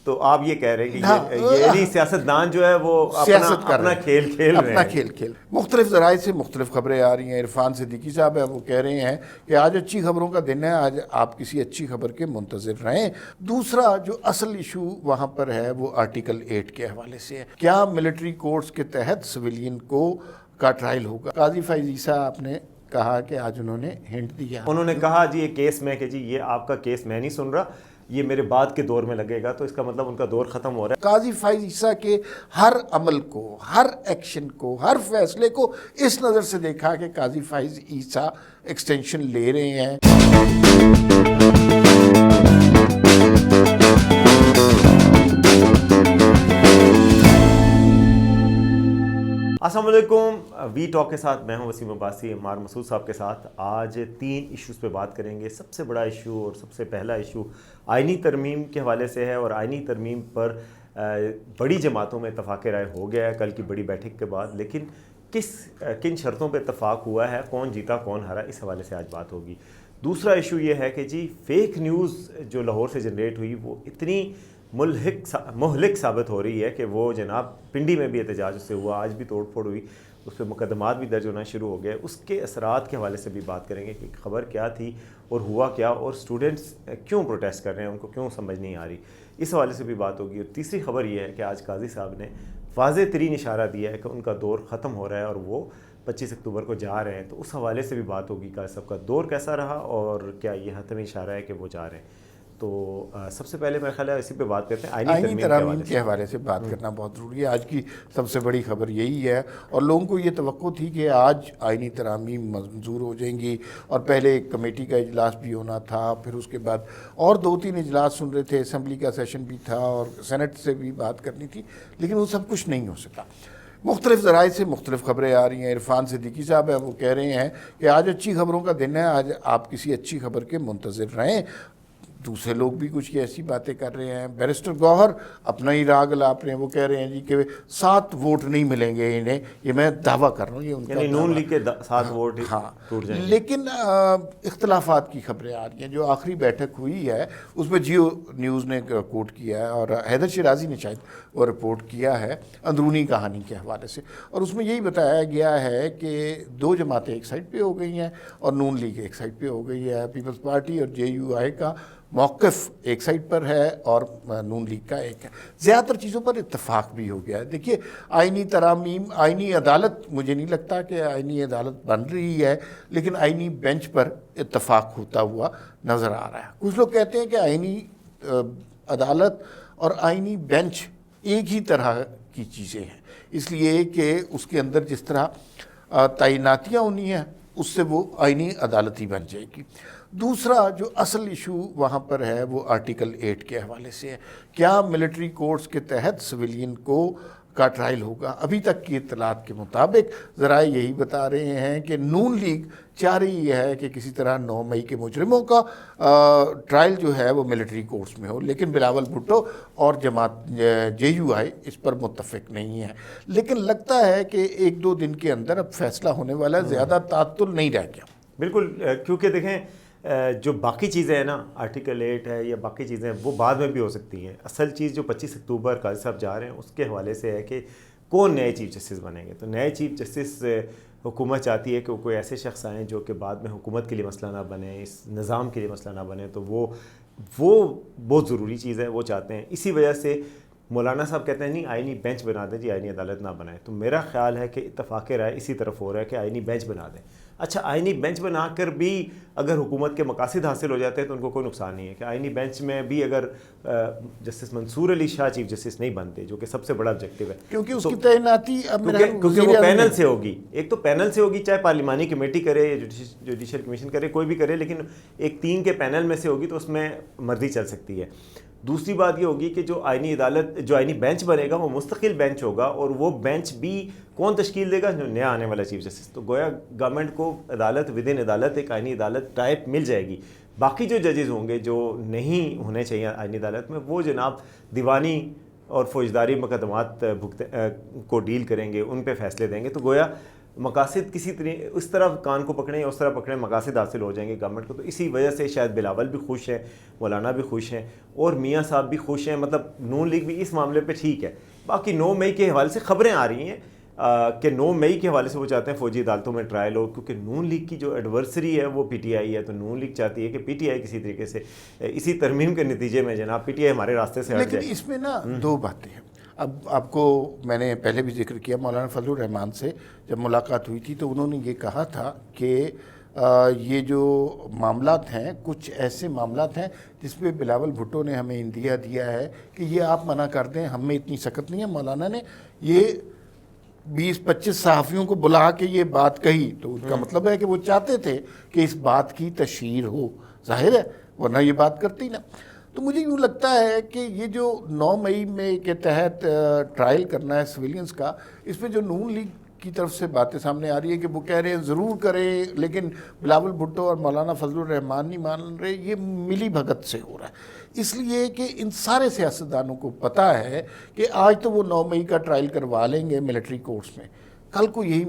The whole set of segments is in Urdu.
تو آپ یہ کہہ رہے ہیں کہ یہ سیاستدان جو ہے وہ اپنا کھیل کھیل رہے ہیں، اپنا کھیل کھیل مختلف ذرائع سے مختلف خبریں آ رہی ہیں. عرفان صدیقی صاحب ہیں، وہ کہہ رہے ہیں کہ آج اچھی خبروں کا دن ہے، آج آپ کسی اچھی خبر کے منتظر رہیں. دوسرا جو اصل ایشو وہاں پر ہے وہ آرٹیکل 8 کے حوالے سے ہے. کیا ملٹری کورٹس کے تحت سویلین کا ٹرائل ہوگا؟ قاضی فائز عیسیٰ آپ نے کہا کہ آج انہوں نے ہنٹ دیا. انہوں نے کہا جی یہ کیس میں کہ جی یہ آپ کا کیس میں نہیں سن رہا، یہ میرے بعد کے دور میں لگے گا، تو اس کا مطلب ان کا دور ختم ہو رہا ہے. قاضی فائز عیسیٰ کے ہر عمل کو، ہر ایکشن کو، ہر فیصلے کو اس نظر سے دیکھا کہ قاضی فائز عیسیٰ ایکسٹینشن لے رہے ہیں. السلام علیکم، وی ٹاک کے ساتھ میں ہوں وسیم عباسی، عمار مسعود صاحب کے ساتھ. آج 3 ایشوز پہ بات کریں گے. سب سے بڑا ایشو اور سب سے پہلا ایشو آئینی ترمیم کے حوالے سے ہے، اور آئینی ترمیم پر بڑی جماعتوں میں اتفاق رائے ہو گیا ہے کل کی بڑی بیٹھک کے بعد، لیکن کن شرطوں پہ اتفاق ہوا ہے، کون جیتا کون ہرا، اس حوالے سے آج بات ہوگی. دوسرا ایشو یہ ہے کہ جی فیک نیوز جو لاہور سے جنریٹ ہوئی وہ اتنی مہلک ثابت ہو رہی ہے کہ وہ جناب پنڈی میں بھی احتجاج اس سے ہوا، آج بھی توڑ پھوڑ ہوئی، اس پہ مقدمات بھی درج ہونا شروع ہو گئے. اس کے اثرات کے حوالے سے بھی بات کریں گے کہ خبر کیا تھی اور ہوا کیا، اور سٹوڈنٹس کیوں پروٹیسٹ کر رہے ہیں، ان کو کیوں سمجھ نہیں آ رہی، اس حوالے سے بھی بات ہوگی. اور تیسری خبر یہ ہے کہ آج قاضی صاحب نے واضح ترین اشارہ دیا ہے کہ ان کا دور ختم ہو رہا ہے اور وہ 25 اکتوبر کو جا رہے ہیں. تو اس حوالے سے بھی بات ہوگی قاضی صاحب کا دور کیسا رہا اور کیا یہ حتمی اشارہ ہے کہ وہ جا رہے ہیں. تو سب سے پہلے میرا خیال ہے اسی پہ بات کرتے ہیں، آئینی ترامیم کے حوالے سے بات کرنا بہت ضروری ہے. آج کی سب سے بڑی خبر یہی ہے، اور لوگوں کو یہ توقع تھی کہ آج آئینی ترامیم منظور ہو جائیں گی، اور پہلے ایک کمیٹی کا اجلاس بھی ہونا تھا، پھر اس کے بعد اور 2-3 اجلاس سن رہے تھے، اسمبلی کا سیشن بھی تھا اور سینٹ سے بھی بات کرنی تھی، لیکن وہ سب کچھ نہیں ہو سکا. مختلف ذرائع سے مختلف خبریں آ رہی ہیں. عرفان صدیقی صاحب ہیں، وہ کہہ رہے ہیں کہ آج اچھی خبروں کا دن ہے، آج آپ کسی اچھی خبر کے منتظر رہیں. دوسرے لوگ بھی کچھ ایسی باتیں کر رہے ہیں. بیرسٹر گوہر اپنا ہی راگ الاپ رہے ہیں، وہ کہہ رہے ہیں جی کہ 7 ووٹ نہیں ملیں گے انہیں، یہ میں دعویٰ کر رہا ہوں، یہ ان کا نون لیگ کے 7 ووٹ ٹوٹ جائیں گے. لیکن اختلافات کی خبریں آ رہی ہیں. جو آخری بیٹھک ہوئی ہے اس میں جیو نیوز نے کوٹ کیا ہے، اور حیدر شیرازی نے شاید وہ رپورٹ کیا ہے اندرونی کہانی کے حوالے سے، اور اس میں یہی بتایا گیا ہے کہ 2 جماعتیں ایک سائڈ پہ ہو گئی ہیں اور نون لیگ ایک سائڈ پہ ہو گئی ہے. پیپلز پارٹی اور JUI کا موقف ایک سائڈ پر ہے اور نون لیگ کا ایک ہے. زیادہ تر چیزوں پر اتفاق بھی ہو گیا ہے. دیکھیے آئینی ترامیم، آئینی عدالت، مجھے نہیں لگتا کہ آئینی عدالت بن رہی ہے، لیکن آئینی بینچ پر اتفاق ہوتا ہوا نظر آ رہا ہے. کچھ لوگ کہتے ہیں کہ آئینی عدالت اور آئینی بینچ ایک ہی طرح کی چیزیں ہیں، اس لیے کہ اس کے اندر جس طرح تعیناتیاں ہونی ہیں اس سے وہ آئینی عدالت ہی بن جائے گی. دوسرا جو اصل ایشو وہاں پر ہے وہ آرٹیکل 8 کے حوالے سے ہے. کیا ملٹری کورٹس کے تحت سویلین کا ٹرائل ہوگا؟ ابھی تک کی اطلاعات کے مطابق ذرائع یہی بتا رہے ہیں کہ نون لیگ چاہ رہی ہے کہ کسی طرح 9 مئی کے مجرموں کا ٹرائل جو ہے وہ ملٹری کورٹس میں ہو، لیکن بلاول بھٹو اور جماعت JUI اس پر متفق نہیں ہے. لیکن لگتا ہے کہ 1-2 دن کے اندر اب فیصلہ ہونے والا ہے، زیادہ تعطل نہیں رہ گیا. بالکل، کیونکہ دیکھیں جو باقی چیزیں ہیں نا، آرٹیکل 8 ہے یا باقی چیزیں وہ بعد میں بھی ہو سکتی ہیں. اصل چیز جو 25 اکتوبر قاضی صاحب جا رہے ہیں اس کے حوالے سے ہے کہ کون نئے چیف جسٹس بنیں گے. تو نئے چیف جسٹس حکومت چاہتی ہے کہ کوئی ایسے شخص آئیں جو کہ بعد میں حکومت کے لیے مسئلہ نہ بنے، اس نظام کے لیے مسئلہ نہ بنے. تو وہ بہت ضروری چیز ہے، وہ چاہتے ہیں. اسی وجہ سے مولانا صاحب کہتے ہیں نہیں آئینی بینچ بنا دیں جی، آئینی عدالت نہ بنائیں. تو میرا خیال ہے کہ اتفاق رائے اسی طرف ہو رہا ہے کہ آئینی بینچ بنا دیں. اچھا، آئینی بینچ بنا کر بھی اگر حکومت کے مقاصد حاصل ہو جاتے ہیں تو ان کو کوئی نقصان نہیں ہے. کہ آئینی بینچ میں بھی اگر جسٹس منصور علی شاہ چیف جسٹس نہیں بنتے، جو کہ سب سے بڑا آبجیکٹو ہے، کیونکہ اس کی تعیناتی کیونکہ وہ پینل سے ہوگی. ایک تو پینل سے ہوگی، چاہے پارلیمانی کمیٹی کرے یا جوڈیشل کمیشن کرے، کوئی بھی کرے، لیکن ایک 3 کے پینل میں سے ہوگی تو اس میں مرضی چل سکتی ہے. دوسری بات یہ ہوگی کہ جو آئینی بینچ بنے گا وہ مستقل بینچ ہوگا، اور وہ بینچ بھی کون تشکیل دے گا؟ جو نیا آنے والا چیف جسٹس. تو گویا گورنمنٹ کو عدالت ود ان عدالت ایک آئینی عدالت ٹائپ مل جائے گی. باقی جو ججز ہوں گے جو نہیں ہونے چاہیے آئینی عدالت میں، وہ جناب دیوانی اور فوجداری مقدمات کو ڈیل کریں گے، ان پہ فیصلے دیں گے. تو گویا مقاصد کسی طرح اس طرح کان کو پکڑیں یا اس طرح پکڑیں مقاصد حاصل ہو جائیں گے گورنمنٹ کو. تو اسی وجہ سے شاید بلاول بھی خوش ہیں, مولانا بھی خوش ہیں اور میاں صاحب بھی خوش ہیں. مطلب نون لیگ بھی اس معاملے پہ ٹھیک ہے. باقی 9 مئی کے حوالے سے خبریں آ رہی ہیں کہ 9 مئی کے حوالے سے وہ چاہتے ہیں فوجی عدالتوں میں ٹرائل ہو, کیونکہ نون لیگ کی جو ایڈورسری ہے وہ پی ٹی آئی ہے. تو نون لیگ چاہتی ہے کہ پی ٹی آئی کسی طریقے سے اسی ترمیم کے نتیجے میں جناب پی ٹی آئی ہمارے راستے سے ہٹ جائے. لیکن اس میں نا 2 باتیں ہیں. اب آپ کو میں نے پہلے بھی ذکر کیا, مولانا فضل الرحمان سے جب ملاقات ہوئی تھی تو انہوں نے یہ کہا تھا کہ یہ جو معاملات ہیں کچھ ایسے معاملات ہیں جس پہ بلاول بھٹو نے ہمیں اندیا دیا ہے کہ یہ آپ منع کر دیں, ہم میں اتنی سخت نہیں ہے. مولانا نے یہ 20-25 صحافیوں کو بلا کے یہ بات کہی, تو ان کا مطلب ہے کہ وہ چاہتے تھے کہ اس بات کی تشہیر ہو, ظاہر ہے, ورنہ یہ بات کرتی نا. تو مجھے یوں لگتا ہے کہ یہ جو 9 مئی میں کے تحت ٹرائل کرنا ہے سویلینز کا, اس میں جو نون لیگ کی طرف سے باتیں سامنے آ رہی ہے کہ وہ کہہ رہے ہیں ضرور کریں, لیکن بلاول بھٹو اور مولانا فضل الرحمان نہیں مان رہے. یہ ملی بھگت سے ہو رہا ہے, اس لیے کہ ان سارے سیاستدانوں کو پتہ ہے کہ آج تو وہ 9 مئی کا ٹرائل کروا لیں گے ملٹری کورٹس میں, کل کو یہی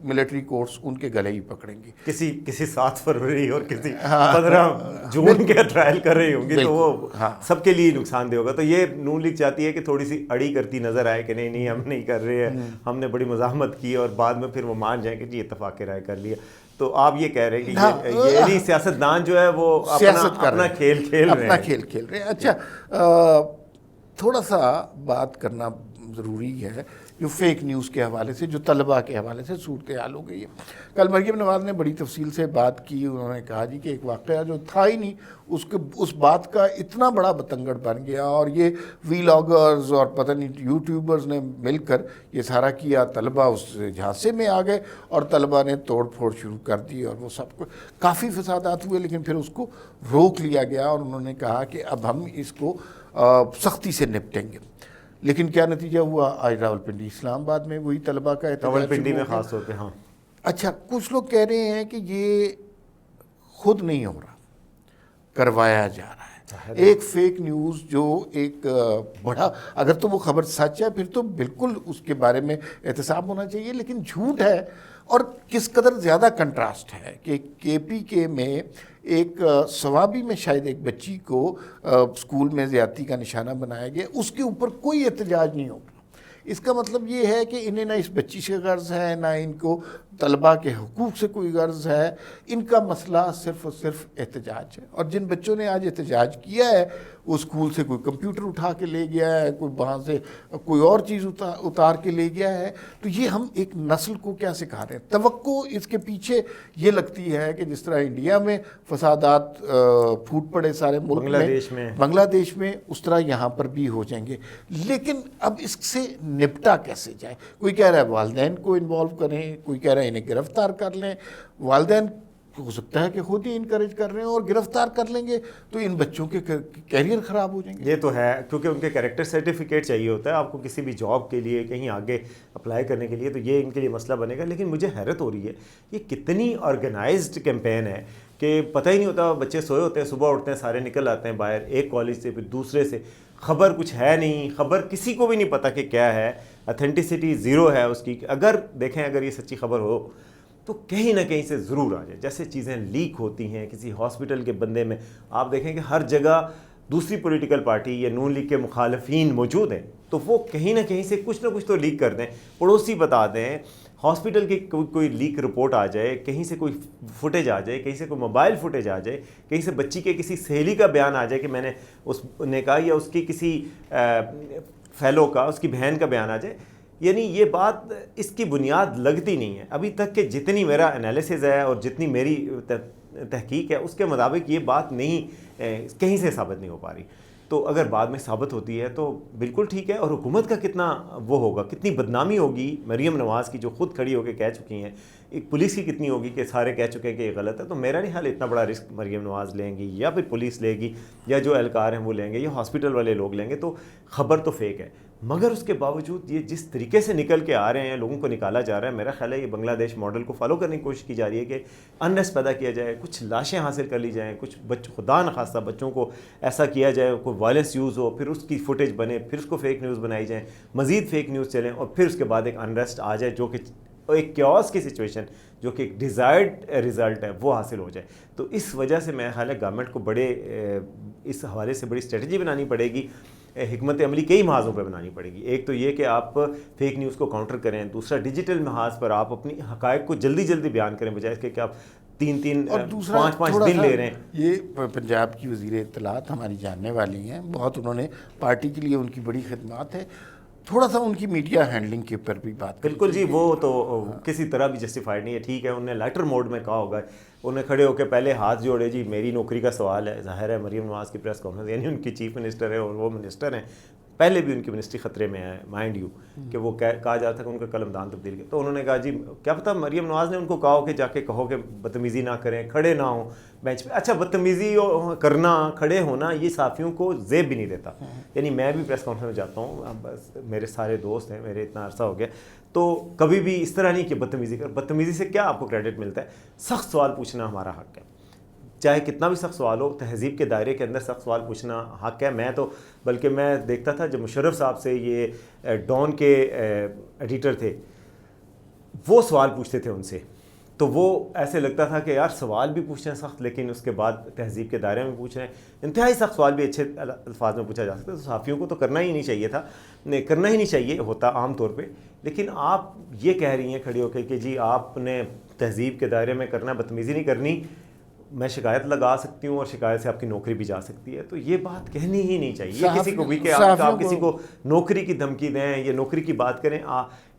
ملٹری کورٹس ان کے گلے ہی پکڑیں گے. کسی 7 فروری اور کسی 15 جون کے ٹرائل کر رہی ہوں گی, تو وہ سب کے لیے نقصان دہ ہوگا. تو یہ نون لیگ چاہتی ہے کہ تھوڑی سی اڑی کرتی نظر آئے کہ نہیں ہم نہیں کر رہے ہیں, ہم نے بڑی مزاحمت کی, اور بعد میں پھر وہ مان جائیں کہ جی اتفاق رائے کر لیا. تو آپ یہ کہہ رہے ہیں کہ یہ سیاستدان جو ہے وہ اپنا کھیل کھیل رہے ہیں. اچھا, تھوڑا سا بات کرنا ضروری ہے جو فیک نیوز کے حوالے سے, جو طلباء کے حوالے سے صورتحال ہو گئی ہے. کل مریم نواز نے بڑی تفصیل سے بات کی. انہوں نے کہا جی کہ ایک واقعہ جو تھا ہی نہیں اس بات کا اتنا بڑا بتنگڑ بن گیا, اور یہ ویلاگرز اور پتہ نہیں یوٹیوبرز نے مل کر یہ سارا کیا. طلباء اس جھانسے میں آ گئے اور طلباء نے توڑ پھوڑ شروع کر دی, اور وہ سب کو کافی فسادات ہوئے, لیکن پھر اس کو روک لیا گیا اور انہوں نے کہا کہ اب ہم اس کو سختی سے نپٹیں گے. لیکن کیا نتیجہ ہوا؟ آج راولپنڈی اسلام آباد میں وہی طلباء کا احتجاج راولپنڈی میں خاص طور پہ. ہاں اچھا, کچھ لوگ کہہ رہے ہیں کہ یہ خود نہیں ہو رہا, کروایا جا رہا ہے. ایک فیک نیوز جو ایک بڑا, اگر تو وہ خبر سچ ہے پھر تو بالکل اس کے بارے میں احتساب ہونا چاہیے, لیکن جھوٹ ہے. اور کس قدر زیادہ کنٹراسٹ ہے کہ کے پی کے میں ایک ثوابی میں شاید ایک بچی کو اسکول میں زیادتی کا نشانہ بنایا گیا, اس کے اوپر کوئی احتجاج نہیں ہوگا. اس کا مطلب یہ ہے کہ انہیں نہ اس بچی سے غرض ہے, نہ ان کو طلباء کے حقوق سے کوئی غرض ہے. ان کا مسئلہ صرف اور صرف احتجاج ہے. اور جن بچوں نے آج احتجاج کیا ہے وہ اسکول سے کوئی کمپیوٹر اٹھا کے لے گیا ہے, کوئی وہاں سے کوئی اور چیز اتار کے لے گیا ہے. تو یہ ہم ایک نسل کو کیا سکھا رہے ہیں؟ توقع اس کے پیچھے یہ لگتی ہے کہ جس طرح انڈیا میں فسادات پھوٹ پڑے سارے ملک میں, بنگلہ دیش میں, اس طرح یہاں پر بھی ہو جائیں گے. لیکن اب اس سے نپٹا کیسے جائے؟ کوئی کہہ رہا ہے والدین کو انوالو کریں, کوئی کہہ رہا ہے انہیں گرفتار کر لیں. والدین ہو سکتا ہے کہ خود ہی انکریج کر رہے ہیں, اور گرفتار کر لیں گے تو ان بچوں کے کیریئر خراب ہو جائیں گے. یہ تو ہے, کیونکہ ان کے کریکٹر سرٹیفکیٹ چاہیے ہوتا ہے آپ کو کسی بھی جاب کے لیے, کہیں آگے اپلائی کرنے کے لیے, تو یہ ان کے لیے مسئلہ بنے گا. لیکن مجھے حیرت ہو رہی ہے یہ کتنی آرگنائزڈ کیمپین ہے کہ پتہ ہی نہیں ہوتا. بچے سوئے ہوتے ہیں, صبح اٹھتے ہیں, سارے نکل آتے ہیں باہر, ایک کالج سے پھر دوسرے سے, خبر کچھ ہے نہیں, خبر کسی کو بھی نہیں پتہ کہ کیا ہے, اتھینٹسٹی زیرو ہے اس کی. اگر دیکھیں اگر یہ سچی خبر ہو تو کہیں نہ کہیں سے ضرور آ جائے. جیسے چیزیں لیک ہوتی ہیں کسی ہاسپٹل کے بندے میں, آپ دیکھیں کہ ہر جگہ دوسری پولیٹیکل پارٹی یا نون لیگ کے مخالفین موجود ہیں, تو وہ کہیں نہ کہیں سے کچھ نہ کچھ تو لیک کر دیں, پڑوسی بتا دیں, ہاسپٹل کی کوئی لیک رپورٹ آ جائے, کہیں سے کوئی فوٹیج آ جائے, کہیں سے کوئی موبائل فوٹیج آ جائے, کہیں سے بچی کے کسی سہیلی کا بیان آ جائے کہ میں نے اس نے کہا, یا اس کی کسی فیلو کا, اس کی بہن کا بیان آ جائے. یعنی یہ بات اس کی بنیاد لگتی نہیں ہے ابھی تک کہ جتنی میرا انالیسز ہے اور جتنی میری تحقیق ہے اس کے مطابق یہ بات نہیں کہیں سے ثابت نہیں ہو پا رہی. تو اگر بعد میں ثابت ہوتی ہے تو بالکل ٹھیک ہے, اور حکومت کا کتنا وہ ہوگا, کتنی بدنامی ہوگی مریم نواز کی جو خود کھڑی ہو کے کہہ چکی ہیں, ایک پولیس کی کتنی ہوگی کہ سارے کہہ چکے ہیں کہ یہ غلط ہے. تو میرا نہیں حال اتنا بڑا رسک مریم نواز لیں گی, یا پھر پولیس لے گی, یا جو اہلکار ہیں وہ لیں گے, یا ہاسپٹل والے لوگ لیں گے. تو خبر تو فیک ہے, مگر اس کے باوجود یہ جس طریقے سے نکل کے آ رہے ہیں, لوگوں کو نکالا جا رہا ہے, میرا خیال ہے یہ بنگلہ دیش ماڈل کو فالو کرنے کی کوشش کی جا رہی ہے کہ انریسٹ پیدا کیا جائے, کچھ لاشیں حاصل کر لی جائیں, کچھ خدا نخواستہ بچوں کو ایسا کیا جائے, کوئی وائلنس یوز ہو, پھر اس کی فوٹیج بنے, پھر اس کو فیک نیوز بنائی جائیں, مزید فیک نیوز چلیں, اور پھر اس کے بعد ایک انریسٹ آ جائے جو کہ اور ایک کیوس کی سچویشن جو کہ ایک ڈیزائرڈ رزلٹ ہے وہ حاصل ہو جائے. تو اس وجہ سے میرا خیال ہے گورنمنٹ کو بڑے اس حوالے سے بڑی اسٹریٹجی بنانی پڑے گی, حکمت عملی کئی محاذوں پہ بنانی پڑے گی. ایک تو یہ کہ آپ فیک نیوز کو کاؤنٹر کریں, دوسرا ڈیجیٹل محاذ پر آپ اپنی حقائق کو جلدی جلدی بیان کریں بجائے اس کے کہ آپ 3-5 دن لے رہے ہیں. یہ پنجاب کی وزیر اطلاعات ہماری جاننے والی ہیں, بہت انہوں نے پارٹی کے لیے ان کی بڑی خدمات ہے, تھوڑا سا ان کی میڈیا ہینڈلنگ کے اوپر بھی بات. بالکل جی, وہ تو کسی طرح بھی جسٹیفائڈ نہیں ہے. ٹھیک ہے انہوں نے لائٹر موڈ میں کہا ہوگا, انہوں نے کھڑے ہو کے پہلے ہاتھ جوڑے, جی میری نوکری کا سوال ہے. ظاہر ہے مریم نواز کی پریس کانفرنس, یعنی ان کی چیف منسٹر ہے اور وہ منسٹر ہیں, پہلے بھی ان کی منسٹری خطرے میں ہے, مائنڈ یو کہ وہ کہا جاتا تھا کہ ان کا قلم دان تبدیل کیا. تو انہوں نے کہا جی کیا پتہ مریم نواز نے ان کو کہا ہو کہ جا کے کہو کہ بدتمیزی نہ کریں, کھڑے نہ ہوں بینچ پہ. اچھا بدتمیزی کرنا, کھڑے ہونا, یہ صحافیوں کو زیب بھی نہیں دیتا. یعنی میں بھی پریس کانفرنس میں جاتا ہوں, بس میرے سارے دوست ہیں, میرے اتنا عرصہ ہو گیا, تو کبھی بھی اس طرح نہیں کہ بدتمیزی کر. بدتمیزی سے کیا آپ کو کریڈٹ ملتا ہے؟ سخت سوال پوچھنا ہمارا حق ہے, چاہے کتنا بھی سخت سوال ہو, تہذیب کے دائرے کے اندر سخت سوال پوچھنا حق ہے. میں تو بلکہ میں دیکھتا تھا جب مشرف صاحب سے یہ ڈان کے ایڈیٹر تھے وہ سوال پوچھتے تھے ان سے, تو وہ ایسے لگتا تھا کہ یار سوال بھی پوچھ رہے ہیں سخت, لیکن اس کے بعد تہذیب کے دائرے میں پوچھ رہے ہیں. انتہائی سخت سوال بھی اچھے الفاظ میں پوچھا جا سکتا ہے. تو صحافیوں کو تو کرنا ہی نہیں چاہیے تھا, کرنا ہی نہیں چاہیے ہوتا عام طور پہ. لیکن آپ یہ کہہ رہی ہیں کھڑی ہو کے کہ جی آپ نے تہذیب کے دائرے میں کرنا, بدتمیزی نہیں کرنی, میں شکایت لگا سکتی ہوں اور شکایت سے آپ کی نوکری بھی جا سکتی ہے. تو یہ بات کہنی ہی نہیں چاہیے کسی کو بھی کہ آپ کسی کو نوکری کی دھمکی دیں یا نوکری کی بات کریں.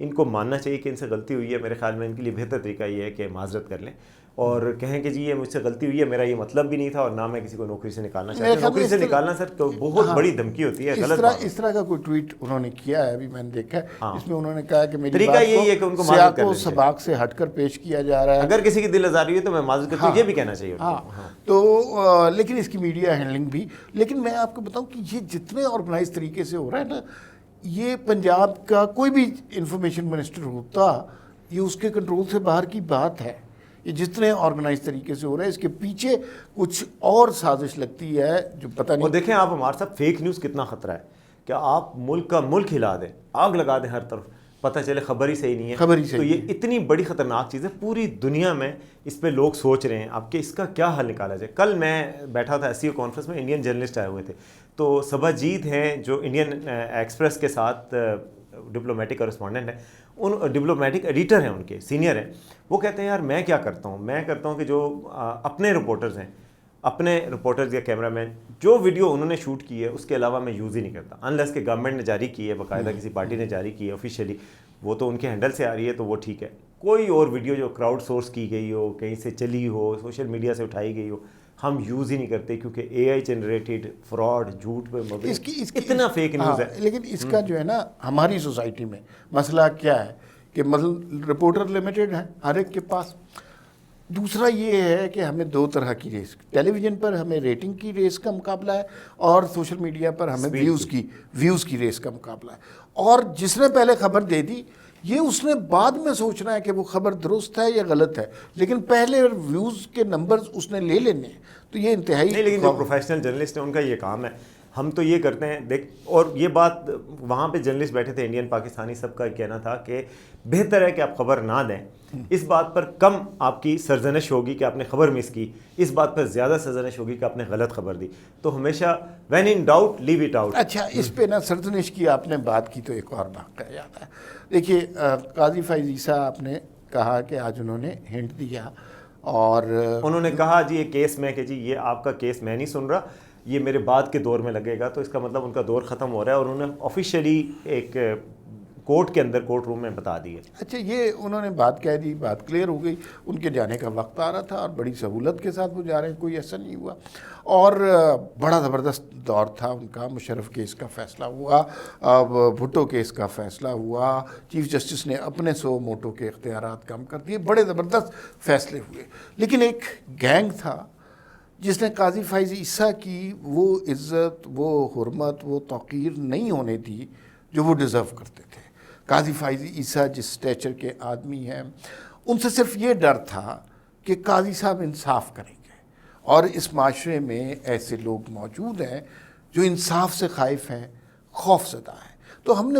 ان کو ماننا چاہیے کہ ان سے غلطی ہوئی ہے. میرے خیال میں ان کے لیے بہتر طریقہ یہ ہے کہ معذرت کر لیں اور کہیں کہ جی یہ مجھ سے غلطی ہوئی ہے, میرا یہ مطلب بھی نہیں تھا, اور نہ میں کسی کو نوکری سے نکالنا چاہتا ہوں. نوکری سے نکالنا سر بہت بڑی دھمکی ہوتی ہے, غلط بات. اس طرح کا کوئی ٹویٹ انہوں نے کیا ہے, ابھی میں نے دیکھا ہے, اس میں انہوں نے کہا کہ میری طریقہ یہی ہے کہ ان کو معذرت کر لیں, سباق سے ہٹ کر پیش کیا جا رہا ہے. اگر کسی کی دل آزاری ہوئی تو میں معذرت کرتا ہوں, یہ بھی کہنا چاہیے. تو لیکن اس کی میڈیا ہینڈلنگ بھی, لیکن میں آپ کو بتاؤں کہ یہ جتنے آرگنائز طریقے سے ہو رہا ہے نا, یہ پنجاب کا کوئی بھی انفارمیشن منسٹر ہوتا, یہ اس کے کنٹرول سے باہر کی بات ہے. یہ جتنے آرگنائز طریقے سے ہو رہا ہے, اس کے پیچھے کچھ اور سازش لگتی ہے جو پتہ نہیں. اور دیکھیں آپ ہمارے ساتھ فیک نیوز کتنا خطرہ ہے کہ آپ ملک کا ملک ہلا دیں, آگ لگا دیں ہر طرف, پتہ چلے خبر ہی صحیح نہیں ہے. تو یہ اتنی بڑی خطرناک چیز ہے, پوری دنیا میں اس پہ لوگ سوچ رہے ہیں اب کہ اس کا کیا حل نکالا جائے. کل میں بیٹھا تھا SCO کانفرنس میں, انڈین جرنلسٹ آئے ہوئے تھے, تو صبا جیت ہیں جو انڈین ایکسپریس کے ساتھ ڈپلومیٹک کورسپونڈنٹ ہیں, ان ڈپلومیٹک ایڈیٹر ہیں, ان کے سینئر ہیں, وہ کہتے ہیں یار میں کیا کرتا ہوں, میں کرتا ہوں کہ جو اپنے رپورٹرز ہیں, اپنے رپورٹرز یا کیمرہ مین جو ویڈیو انہوں نے شوٹ کی ہے اس کے علاوہ میں یوز ہی نہیں کرتا, انلیس کہ گورنمنٹ نے جاری کی ہے, باقاعدہ کسی پارٹی نے جاری کی ہے آفیشیلی, وہ تو ان کے ہینڈل سے آ رہی ہے تو وہ ٹھیک ہے. کوئی اور ویڈیو جو کراؤڈ سورس کی گئی ہو, کہیں سے چلی ہو, سوشل میڈیا سے اٹھائی گئی ہو, ہم یوز ہی نہیں کرتے, کیونکہ AI جنریٹڈ فراڈ, جھوٹ پہ مبنی اتنا فیک نیوز ہے. لیکن اس کا جو ہے نا ہماری سوسائٹی میں مسئلہ کیا ہے کہ مطلب رپورٹر لمیٹڈ ہے ہر ایک کے پاس. دوسرا یہ ہے کہ ہمیں دو طرح کی ریس, ٹیلی ویژن پر ہمیں ریٹنگ کی ریس کا مقابلہ ہے, اور سوشل میڈیا پر ہمیں ویوز کی ریس کا مقابلہ ہے. اور جس نے پہلے خبر دے دی, یہ اس نے بعد میں سوچنا ہے کہ وہ خبر درست ہے یا غلط ہے, لیکن پہلے ویوز کے نمبرز اس نے لے لینے ہیں. تو یہ انتہائی نہیں, لیکن جو پروفیشنل جرنلسٹ ہیں ان کا یہ کام ہے. ہم تو یہ کرتے ہیں دیکھ, اور یہ بات وہاں پہ جرنلسٹ بیٹھے تھے انڈین پاکستانی, سب کا کہنا تھا کہ بہتر ہے کہ آپ خبر نہ دیں, اس بات پر کم آپ کی سرزنش ہوگی کہ آپ نے خبر مس کی, اس بات پر زیادہ سرزنش ہوگی کہ آپ نے غلط خبر دی. تو ہمیشہ when in doubt leave it out. اچھا, اس پہ نا سرزنش کی آپ نے بات کی تو ایک اور واقعہ یاد ہے. دیکھیے قاضی فائز عیسیٰ آپ نے کہا کہ آج انہوں نے ہنٹ دیا, اور انہوں نے کہا جی یہ کیس میں کہ جی یہ آپ کا کیس میں نہیں سن رہا, یہ میرے بعد کے دور میں لگے گا. تو اس کا مطلب ان کا دور ختم ہو رہا ہے, اور انہوں نے آفیشیلی ایک کورٹ کے اندر کورٹ روم میں بتا دی ہے. اچھا, یہ انہوں نے بات کہہ دی, بات کلیئر ہو گئی, ان کے جانے کا وقت آ رہا تھا اور بڑی سہولت کے ساتھ وہ جا رہے ہیں, کوئی ایسا نہیں ہوا. اور بڑا زبردست دور تھا ان کا, مشرف کیس کا فیصلہ ہوا, بھٹو کیس کا فیصلہ ہوا, چیف جسٹس نے اپنے سو موٹو کے اختیارات کم کر دیے, بڑے زبردست فیصلے ہوئے. لیکن ایک گینگ تھا جس نے قاضی فائز عیسیٰ کی وہ عزت, وہ حرمت, وہ توقیر نہیں ہونے دی جو وہ ڈیزرو کرتے تھے. قاضی فائز عیسیٰ جس اسٹیچر کے آدمی ہیں, ان سے صرف یہ ڈر تھا کہ قاضی صاحب انصاف کریں گے, اور اس معاشرے میں ایسے لوگ موجود ہیں جو انصاف سے خائف ہیں, خوف زدہ ہیں. تو ہم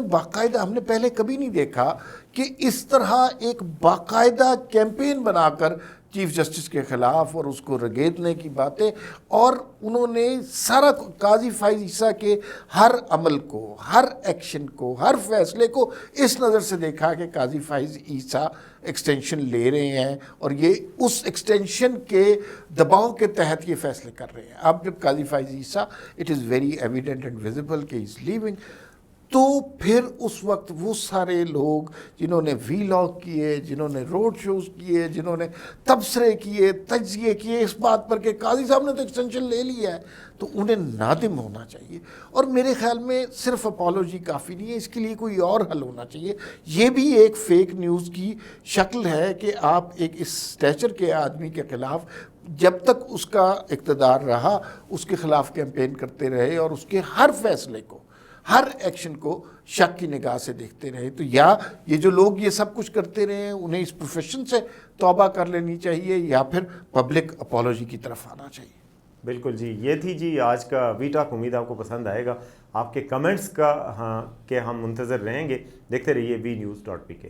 نے پہلے کبھی نہیں دیکھا کہ اس طرح ایک باقاعدہ کیمپین بنا کر چیف جسٹس کے خلاف اور اس کو رگیدنے کی باتیں، اور انہوں نے سارا قاضی فائز عیسیٰ کے ہر عمل کو، ہر ایکشن کو، ہر فیصلے کو اس نظر سے دیکھا کہ قاضی فائز عیسیٰ ایکسٹینشن لے رہے ہیں اور یہ اس ایکسٹینشن کے دباؤ کے تحت یہ فیصلے کر رہے ہیں۔ اب جب Qazi Faez Isa it is very evident and visible کہ از لیونگ، تو پھر اس وقت وہ سارے لوگ جنہوں نے وی لاگ کیے، جنہوں نے روڈ شوز کیے، جنہوں نے تبصرے کیے، تجزیے کیے اس بات پر کہ قاضی صاحب نے تو ایکسٹینشن لے لیا ہے، تو انہیں نادم ہونا چاہیے۔ اور میرے خیال میں صرف اپالوجی کافی نہیں ہے، اس کے لیے کوئی اور حل ہونا چاہیے۔ یہ بھی ایک فیک نیوز کی شکل ہے کہ آپ ایک اس اسٹیچر کے آدمی کے خلاف جب تک اس کا اقتدار رہا اس کے خلاف کیمپین کرتے رہے اور اس کے ہر فیصلے کو، ہر ایکشن کو شک کی نگاہ سے دیکھتے رہے۔ تو یا یہ جو لوگ یہ سب کچھ کرتے رہے ہیں انہیں اس پروفیشن سے توبہ کر لینی چاہیے، یا پھر پبلک اپالوجی کی طرف آنا چاہیے۔ بالکل جی، یہ تھی جی آج کا وی ٹاک۔ امید آپ کو پسند آئے گا، آپ کے کمنٹس کا کہ ہم منتظر رہیں گے۔ دیکھتے رہیے وی نیوز .pk۔